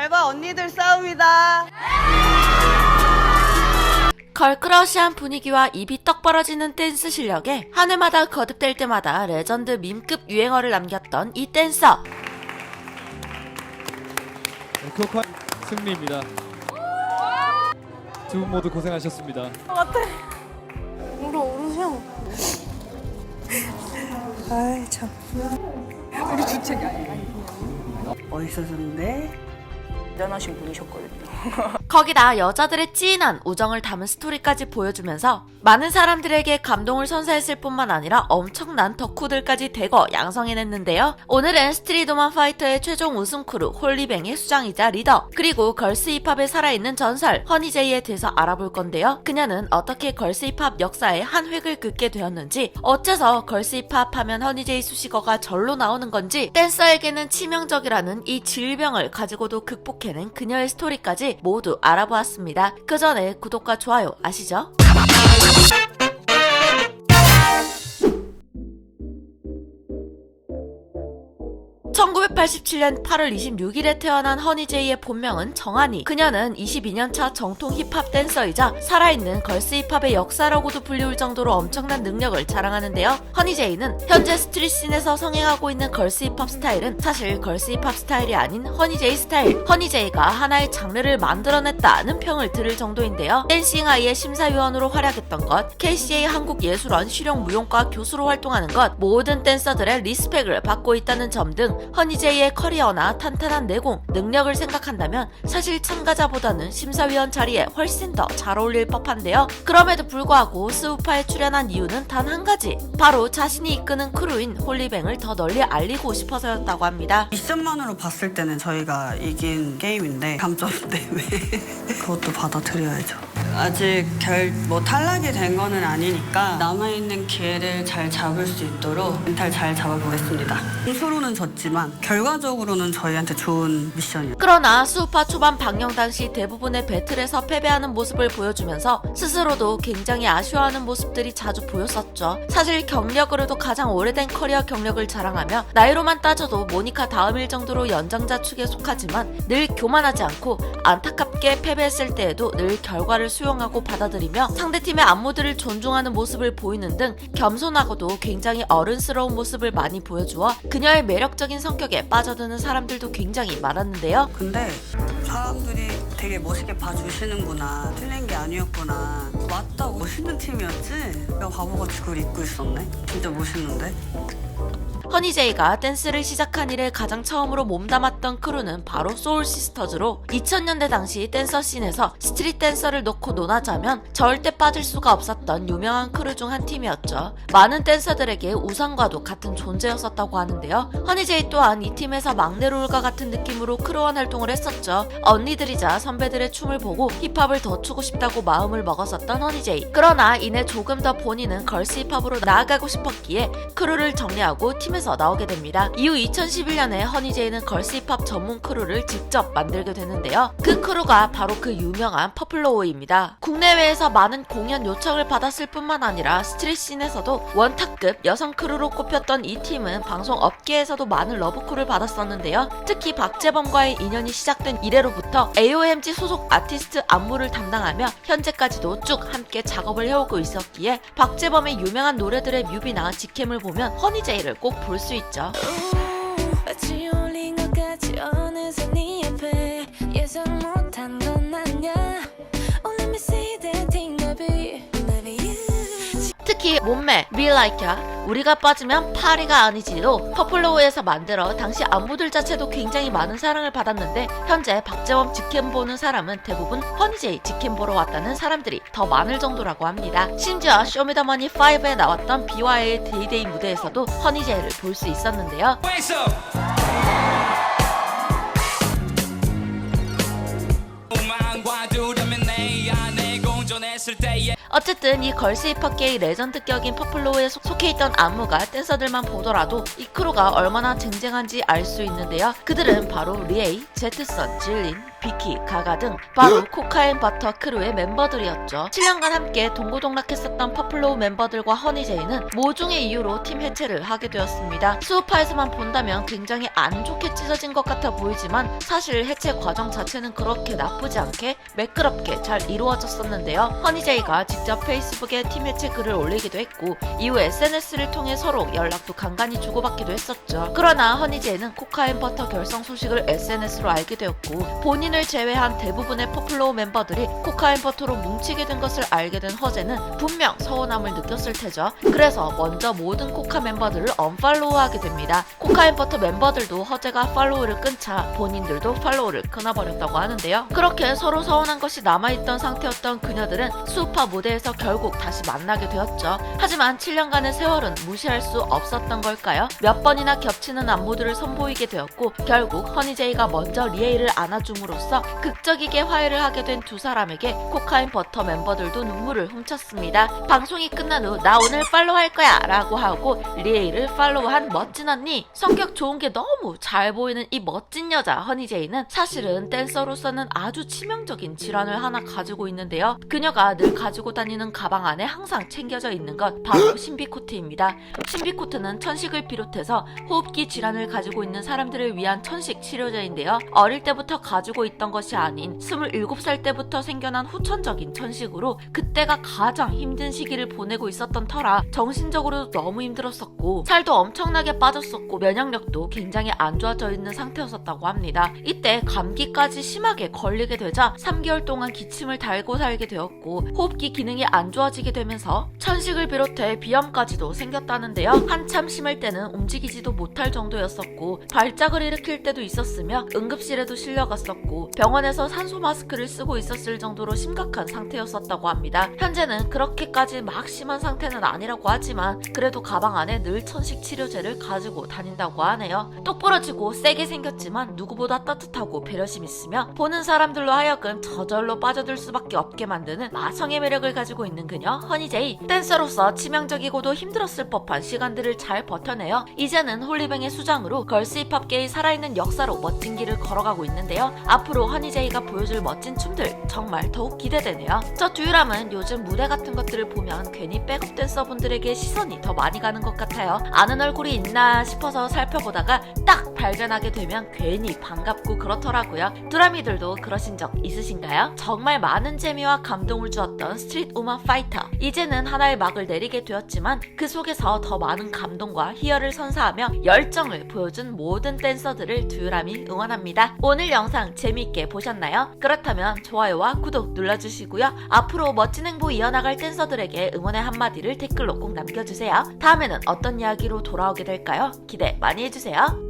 잘 봐, 언니들 싸움이다. 걸크러쉬한 분위기와 입이 떡 벌어지는 댄스 실력에 한 해마다 거듭될 때마다 레전드 밈급 유행어를 남겼던 이 댄서. 크로커 승리입니다. 두 분 모두 고생하셨습니다. 같아. 울으세요. 아이 참. 우리 주책이 아니야. 멋있었는데 대단하신 분이셨거든요. 거기다 여자들의 찐한 우정을 담은 스토리까지 보여주면서 많은 사람들에게 감동을 선사했을 뿐만 아니라 엄청난 덕후들까지 대거 양성해냈는데요. 오늘은 스트릿 오만 파이터의 최종 우승 크루 홀리뱅의 수장이자 리더, 그리고 걸스 힙합에 살아있는 전설 허니제이에 대해서 알아볼 건데요. 그녀는 어떻게 걸스 힙합 역사에 한 획을 긋게 되었는지, 어째서 걸스 힙합 하면 허니제이 수식어가 절로 나오는 건지, 댄서에게는 치명적이라는 이 질병을 가지고도 극복해낸 그녀의 스토리까지 모두 알아보았습니다. 그 전에 구독과 좋아요 아시죠? 1987년 8월 26일에 태어난 허니제이의 본명은 정한이. 그녀는 22년차 정통 힙합 댄서이자 살아있는 걸스 힙합의 역사라고도 불리울 정도로 엄청난 능력을 자랑하는데요. 허니제이는 현재 스트릿 씬에서 성행하고 있는 걸스 힙합 스타일은 사실 걸스 힙합 스타일이 아닌 허니제이 스타일, 허니제이가 하나의 장르를 만들어냈다는 평을 들을 정도인데요. 댄싱 아이의 심사위원으로 활약했던 것, KCA 한국예술원 실용무용과 교수로 활동하는 것, 모든 댄서들의 리스펙을 받고 있다는 점 등 허니제이의 커리어나 탄탄한 내공, 능력을 생각한다면 사실 참가자보다는 심사위원 자리에 훨씬 더 잘 어울릴 법한데요. 그럼에도 불구하고 스우파에 출연한 이유는 단 한 가지, 바로 자신이 이끄는 크루인 홀리뱅을 더 널리 알리고 싶어서였다고 합니다. 미션만으로 봤을 때는 저희가 이긴 게임인데 감점 때문에 그것도 받아들여야죠. 아직 탈락이 된 거는 아니니까 남아있는 기회를 잘 잡을 수 있도록 멘탈 잘 잡아보겠습니다. 스스로는 졌지만 결과적으로는 저희한테 좋은 미션이에요. 그러나 수우파 초반 방영 당시 대부분의 배틀에서 패배하는 모습을 보여주면서 스스로도 굉장히 아쉬워하는 모습들이 자주 보였었죠. 사실 경력으로도 가장 오래된 커리어 경력을 자랑하며 나이로만 따져도 모니카 다음일 정도로 연장자 축에 속하지만 늘 교만하지 않고 안타깝게 패배했을 때에도 늘 결과를 수용하고 받아들이며 상대팀의 안무들을 존중하는 모습을 보이는 등 겸손하고도 굉장히 어른스러운 모습을 많이 보여주어 그녀의 매력적인 성격에 빠져드는 사람들도 굉장히 많았는데요. 근데 사람들이 되게 멋있게 봐주시는구나, 틀린 게 아니었구나, 맞다고, 멋있는 팀이었지? 내가 바보같이 그걸 잊고 있었네. 진짜 멋있는데? 허니제이가 댄스를 시작한 이래 가장 처음으로 몸담았던 크루는 바로 소울시스터즈로 2000년대 당시 댄서 씬에서 스트릿 댄서를 놓고 논하자면 절대 빠질 수가 없었던 유명한 크루 중 한 팀이었죠. 많은 댄서들에게 우상과도 같은 존재였었다고 하는데요. 허니제이 또한 이 팀에서 막내 롤과 같은 느낌으로 크루원 활동을 했었죠. 언니들이자 선배들의 춤을 보고 힙합을 더 추고 싶다고 마음을 먹었었던 허니제이. 그러나 이내 조금 더 본인은 걸스 힙합으로 나아가고 싶었기에 크루를 정리하고 팀에서 나오게 됩니다. 이후 2011년에 허니제이는 걸스 힙합 전문 크루를 직접 만들게 되는데요. 그 크루가 바로 그 유명한 퍼플로우입니다. 국내외에서 많은 공연 요청을 받았을 뿐만 아니라 스트릿 씬에서도 원탑급 여성 크루로 꼽혔던 이 팀은 방송 업계에서도 많은 러브콜을 받았었는데요. 특히 박재범과의 인연이 시작된 이래로부터 AOMG 소속 아티스트 안무를 담당하며 현재까지도 쭉 함께 작업을 해오고 있었기에 박재범의 유명한 노래들의 뮤비나 직캠을 보면 허니제이를 꼭 볼 수 있죠. 특히 몸매, Be Like Ya, 우리가 빠지면 파리가 아니지도 퍼플로우에서 만들어 당시 안무들 자체도 굉장히 많은 사랑을 받았는데 현재 박재범 직캠 보는 사람은 대부분 허니제이 직캠 보러 왔다는 사람들이 더 많을 정도라고 합니다. 심지어 쇼미더머니 5에 나왔던 BY의 데이데이 무대에서도 허니제이를 볼 수 있었는데요. 어쨌든 이 걸스 힙합계의 레전드격인 퍼플로우에 속해있던 안무가 댄서들만 보더라도 이 크루가 얼마나 쟁쟁한지 알 수 있는데요. 그들은 바로 리에이, 제트선, 질린, 비키, 가가 등 바로 코카인 버터 크루의 멤버들이었죠. 7년간 함께 동고동락했었던 퍼플로우 멤버들과 허니제이는 모종의 이유로 팀 해체를 하게 되었습니다. 수우파에서만 본다면 굉장히 안 좋게 찢어진 것 같아 보이지만 사실 해체 과정 자체는 그렇게 나쁘지 않게 매끄럽게 잘 이루어졌었는데요. 허니제이가 직접 페이스북에 팀 해체 글을 올리기도 했고 이후 SNS를 통해 서로 연락도 간간히 주고받기도 했었죠. 그러나 허니제이는 코카인 버터 결성 소식을 SNS로 알게 되었고 본인을 제외한 대부분의 퍼플로우 멤버들이 코카인 버터로 뭉치게 된 것을 알게 된 허재는 분명 서운함을 느꼈을 테죠. 그래서 먼저 모든 코카 멤버들을 언팔로우하게 됩니다. 코카인 버터 멤버들도 허재가 팔로우를 끊자 본인들도 팔로우를 끊어버렸다고 하는데요. 그렇게 서로 서운한 것이 남아있던 상태였던 그녀들은 수우파 무대에서 결국 다시 만나게 되었죠. 하지만 7년간의 세월은 무시할 수 없었던 걸까요? 몇 번이나 겹치는 안무들을 선보이게 되었고 결국 허니제이가 먼저 리에이를 안아줌으로써 극적이게 화해를 하게 된 두 사람에게 코카인 버터 멤버들도 눈물을 훔쳤습니다. 방송이 끝난 후 나 오늘 팔로우 할 거야 라고 하고 리에이를 팔로우한 멋진 언니. 성격 좋은 게 너무 잘 보이는 이 멋진 여자 허니제이는 사실은 댄서로서는 아주 치명적인 질환을 하나 가지고 있는데요. 그녀가 늘 가지고 다니는 가방 안에 항상 챙겨져 있는 것 바로 신비코트입니다. 신비코트는 천식을 비롯해서 호흡기 질환을 가지고 있는 사람들을 위한 천식 치료제인데요. 어릴 때부터 가지고 있던 것이 아닌 27살 때부터 생겨난 후천적인 천식으로 그때가 가장 힘든 시기를 보내고 있었던 터라 정신적으로도 너무 힘들었었고 살도 엄청나게 빠졌었고 면역력도 굉장히 안 좋아져 있는 상태였었다고 합니다. 이때 감기까지 심하게 걸리게 되자 3개월 동안 기침을 달고 살게 되었고 호흡기 기능이 안 좋아지게 되면서 천식을 비롯해 비염까지도 생겼다는데요. 한참 심할 때는 움직이지도 못할 정도였었고 발작을 일으킬 때도 있었으며 응급실에도 실려갔었고 병원에서 산소 마스크를 쓰고 있었을 정도로 심각한 상태였었다고 합니다. 현재는 그렇게까지 막 심한 상태는 아니라고 하지만 그래도 가방 안에 늘 천식 치료제를 가지고 다닌다고 하네요. 똑부러지고 세게 생겼지만 누구보다 따뜻하고 배려심 있으며 보는 사람들로 하여금 저절로 빠져들 수밖에 없게 만드는 마성의 매력을 가지고 있는 그녀 허니제이. 댄서로서 치명적이고도 힘들었을 법한 시간들을 잘 버텨내요. 이제는 홀리뱅의 수장으로 걸스 힙합계의 살아있는 역사로 멋진 길을 걸어가고 있는데요. 앞으로 허니제이가 보여줄 멋진 춤들 정말 더욱 기대되네요. 저 듀유람은 요즘 무대 같은 것들을 보면 괜히 백업 댄서분들에게 시선이 더 많이 가는 것 같아요. 아는 얼굴이 있나 싶어서 살펴보다가 딱 발견하게 되면 괜히 반갑고 그렇더라고요. 듀라미들도 그러신 적 있으신가요? 정말 많은 재미와 감동을 주었던 스트릿 우먼 파이터. 이제는 하나의 막을 내리게 되었지만 그 속에서 더 많은 감동과 희열을 선사하며 열정을 보여준 모든 댄서들을 듀유람이 응원합니다. 오늘 영상 재미있게 보셨나요? 그렇다면 좋아요와 구독 눌러주시고요. 앞으로 멋진 행보 이어나갈 댄서들에게 응원의 한마디를 댓글로 꼭 남겨주세요. 다음에는 어떤 이야기로 돌아오게 될까요? 기대 많이 해주세요.